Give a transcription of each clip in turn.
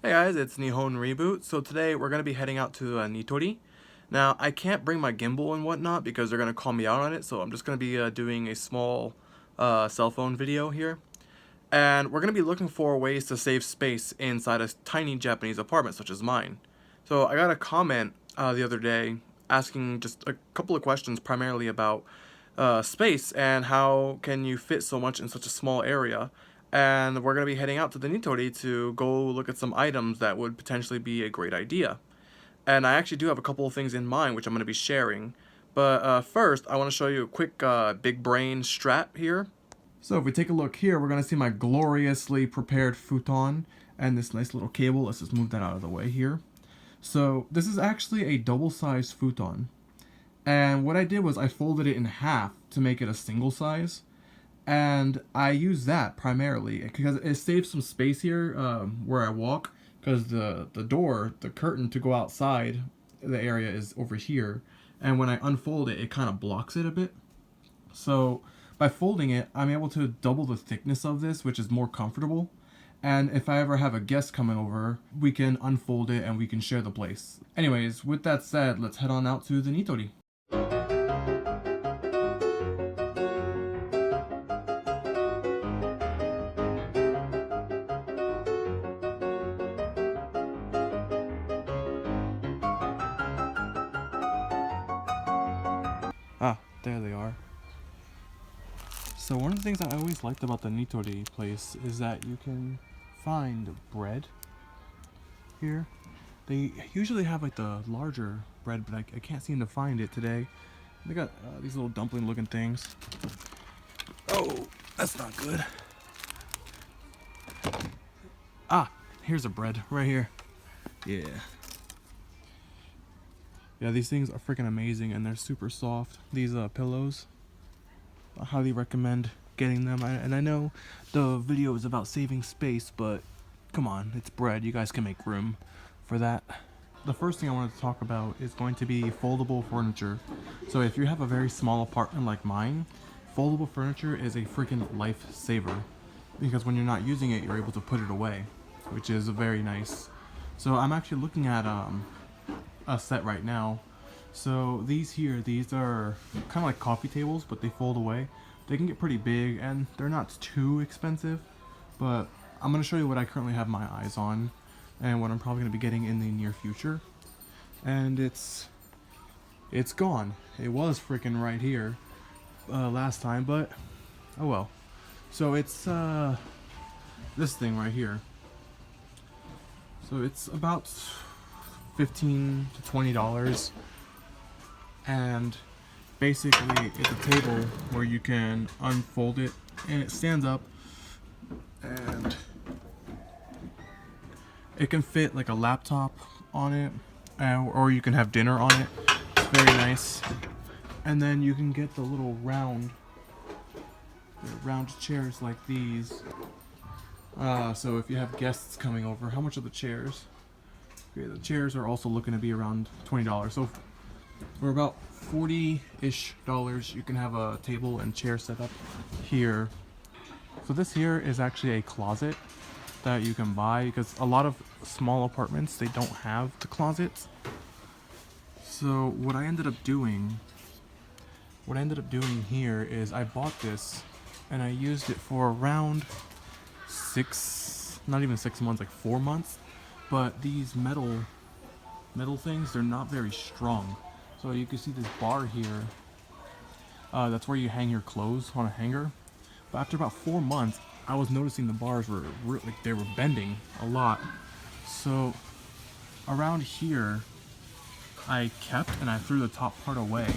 Hey guys, it's Nihon Reboot. So today we're going to be heading out to Nitori. Now, I can't bring my gimbal and whatnot because they're going to call me out on it, so I'm just going to be doing a small cell phone video here. And we're going to be looking for ways to save space inside a tiny Japanese apartment such as mine. So I got a comment the other day asking just a couple of questions primarily about space and how can you fit so much in such a small area. And we're going to be heading out to the Nitori to go look at some items that would potentially be a great idea. And I actually do have a couple of things in mind which I'm going to be sharing. But first, I want to show you a quick big brain strat here. So if we take a look here, we're going to see my gloriously prepared futon and this nice little cable. Let's just move that out of the way here. So this is actually a double-sized futon. And what I did was I folded it in half to make it a single size. And I use that primarily because it saves some space here where I walk, because the door, the curtain to go outside the area is over here, and when I unfold it, it kind of blocks it a bit. So by folding it, I'm able to double the thickness of this, which is more comfortable. And if I ever have a guest coming over, we can unfold it and we can share the place. Anyways, with that said, let's head on out to the Nitori. Ah, there they are. So one of the things I always liked about the Nitori place is that you can find bread here. They usually have like the larger bread, but I can't seem to find it today. They got these little dumpling looking things. Oh, that's not good. Ah, here's a bread right here. Yeah. Yeah, these things are freaking amazing and they're super soft. These pillows, I highly recommend getting them. And I know the video is about saving space, but come on, it's bread. You guys can make room for that. The first thing I wanted to talk about is going to be foldable furniture. So if you have a very small apartment like mine, foldable furniture is a freaking lifesaver, because when you're not using it, you're able to put it away, which is very nice. So I'm actually looking at a set right now. So these are kind of like coffee tables, but they fold away. They can get pretty big and they're not too expensive, but I'm going to show you what I currently have my eyes on and what I'm probably going to be getting in the near future. And it's gone. It was freaking right here last time, but oh well. So it's this thing right here. So it's about $15 to $20, and basically it's a table where you can unfold it and it stands up and it can fit like a laptop on it, or you can have dinner on it. It's very nice. And then you can get the little round chairs like these. So if you have guests coming over, how much are the chairs? Okay, the chairs are also looking to be around $20. So for about $40-ish, you can have a table and chair set up here. So this here is actually a closet that you can buy, because a lot of small apartments, they don't have the closets. So what I ended up doing here is I bought this and I used it for around not even 6 months, like 4 months. But these metal things, they're not very strong. So you can see this bar here. That's where you hang your clothes on a hanger. But after about 4 months, I was noticing the bars were they were bending a lot. So around here, I kept and I threw the top part away.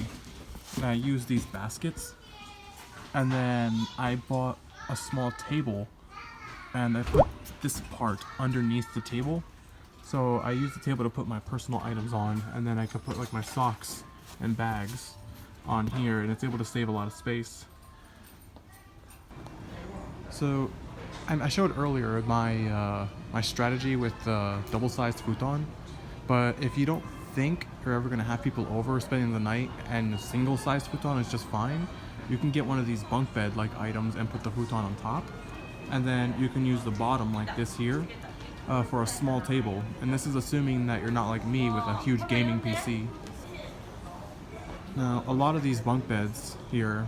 And I used these baskets. And then I bought a small table and I put this part underneath the table. So I use the table to put my personal items on, and then I could put like my socks and bags on here, and it's able to save a lot of space. So I showed earlier my my strategy with the double-sized futon, but if you don't think you're ever going to have people over spending the night and a single-sized futon is just fine, you can get one of these bunk bed like items and put the futon on top, and then you can use the bottom like this here for a small table. And this is assuming that you're not like me with a huge gaming PC. Now, a lot of these bunk beds here,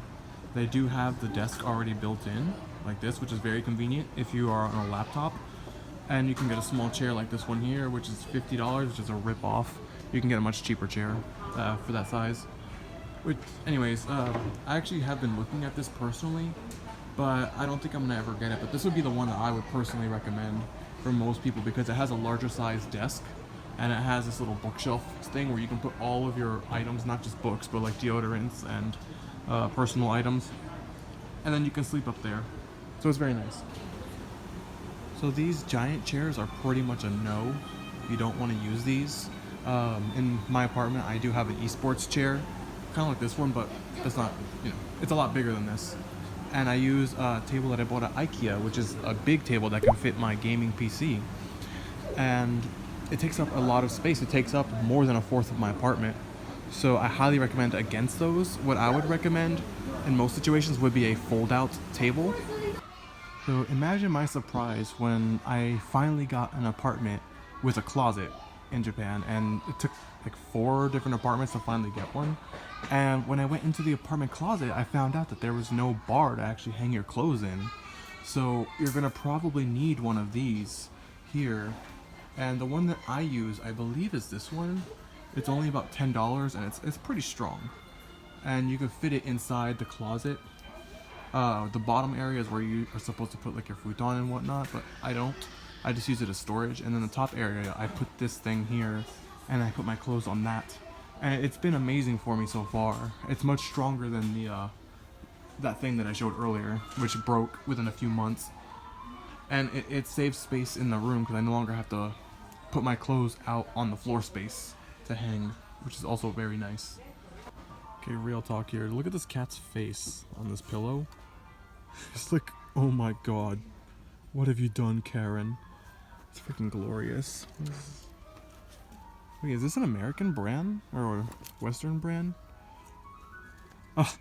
they do have the desk already built in, like this, which is very convenient if you are on a laptop. And you can get a small chair like this one here, which is $50, which is a rip-off. You can get a much cheaper chair for that size. Which, anyways, I actually have been looking at this personally, but I don't think I'm gonna ever get it. But this would be the one that I would personally recommend for most people because it has a larger size desk, and it has this little bookshelf thing where you can put all of your items, not just books, but like deodorants and personal items, and then you can sleep up there. So it's very nice. So these giant chairs are pretty much a no. You don't want to use these. In my apartment, I do have an esports chair, kind of like this one, but it's not, it's a lot bigger than this. And I use a table that I bought at IKEA, which is a big table that can fit my gaming PC. And it takes up a lot of space. It takes up more than a fourth of my apartment. So I highly recommend against those. What I would recommend in most situations would be a fold-out table. So imagine my surprise when I finally got an apartment with a closet in Japan, and it took like 4 different apartments to finally get one. And when I went into the apartment closet, I found out that there was no bar to actually hang your clothes in. So you're gonna probably need one of these here. And the one that I use, I believe, is this one. It's only about $10, and it's pretty strong. And you can fit it inside the closet. The bottom area is where you are supposed to put like your futon and whatnot, but I don't. I just use it as storage. And then the top area, I put this thing here, and I put my clothes on that. And it's been amazing for me so far. It's much stronger than the that thing that I showed earlier, which broke within a few months. And it saves space in the room because I no longer have to put my clothes out on the floor space to hang, which is also very nice. Okay, real talk here. Look at this cat's face on this pillow. It's like, oh my god. What have you done, Karen? It's freaking glorious. Wait, is this an American brand? Or a Western brand? Oh,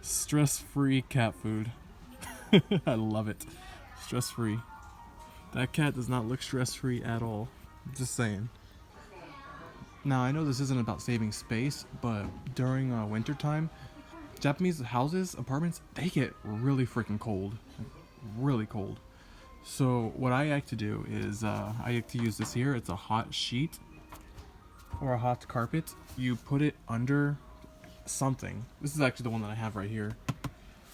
stress-free cat food. I love it. Stress-free. That cat does not look stress-free at all. Just saying. Now, I know this isn't about saving space, but during winter time, Japanese houses, apartments, they get really freaking cold. Really cold. So what I like to do is I like to use this here. It's a hot sheet or a hot carpet. You put it under something. This is actually the one that I have right here.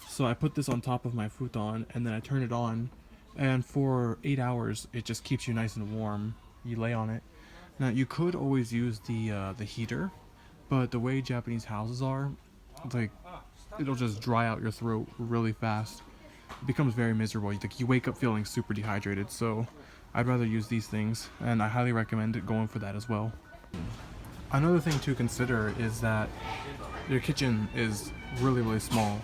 So I put this on top of my futon, and then I turn it on, and for 8 hours it just keeps you nice and warm. You lay on it. Now you could always use the heater, but the way Japanese houses are, like, it'll just dry out your throat really fast. It becomes very miserable. You wake up feeling super dehydrated, so I'd rather use these things, and I highly recommend it going for that as well. Another thing to consider is that your kitchen is really, really small,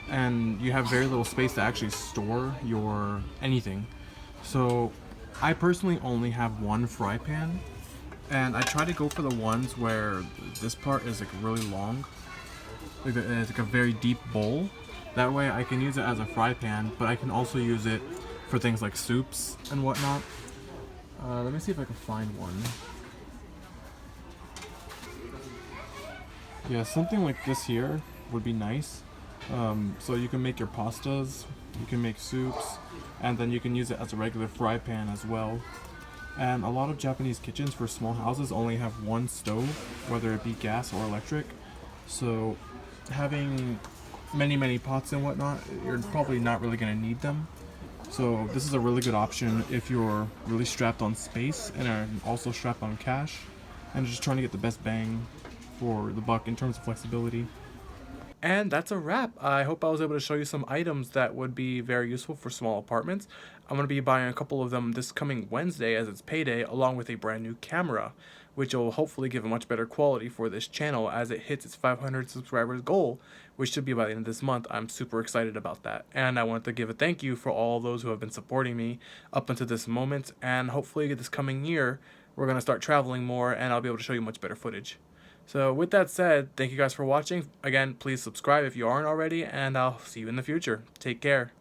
and you have very little space to actually store your anything. So I personally only have one fry pan, and I try to go for the ones where this part is like really long. It's like a very deep bowl. That way I can use it as a fry pan, but I can also use it for things like soups and whatnot. Let me see if I can find one. Yeah, something like this here would be nice. So you can make your pastas, you can make soups, and then you can use it as a regular fry pan as well. And a lot of Japanese kitchens for small houses only have one stove, whether it be gas or electric. So having many pots and whatnot, you're probably not really going to need them. So this is a really good option if you're really strapped on space and are also strapped on cash and just trying to get the best bang for the buck in terms of flexibility. And that's a wrap. I hope I was able to show you some items that would be very useful for small apartments. I'm going to be buying a couple of them this coming Wednesday as it's payday, along with a brand new camera, which will hopefully give a much better quality for this channel as it hits its 500 subscribers goal, which should be by the end of this month. I'm super excited about that. And I want to give a thank you for all those who have been supporting me up until this moment. And hopefully this coming year, we're going to start traveling more and I'll be able to show you much better footage. So with that said, thank you guys for watching. Again, please subscribe if you aren't already, and I'll see you in the future. Take care.